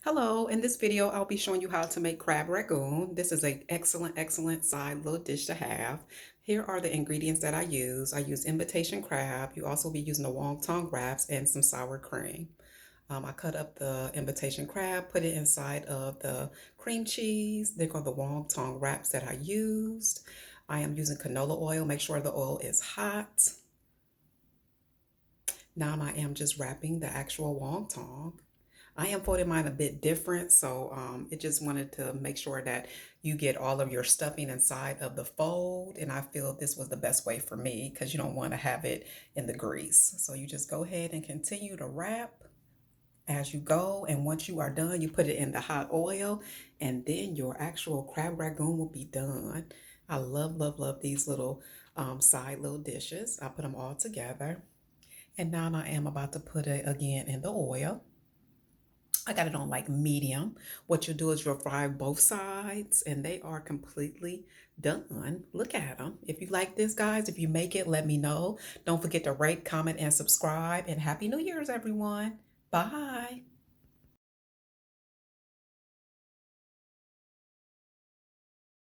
Hello, in this video, I'll be showing you how to make crab ragoon. This is an excellent side little dish to have. Here are the ingredients that I use. I use imitation crab. You also be using the wonton wraps and some sour cream. I cut up the imitation crab, put it inside of the cream cheese. They're called the wonton wraps that I used. I am using canola oil. Make sure the oil is hot. Now I am just wrapping the actual wonton. I am folding mine a bit different, so it just wanted to make sure that you get all of your stuffing inside of the fold, and I feel this was the best way for me because you don't want to have it in the grease. So you just go ahead and continue to wrap as you go, and once you are done, you put it in the hot oil, and then your actual crab ragoon will be done. I love these little side little dishes. I put them all together, and now I am about to put it again in the oil. I got it on like medium. What you'll do is you'll fry both sides and they are completely done. Look at them. If you like this, guys, if you make it, let me know. Don't forget to rate, comment, and subscribe. And Happy New Year's, everyone. Bye.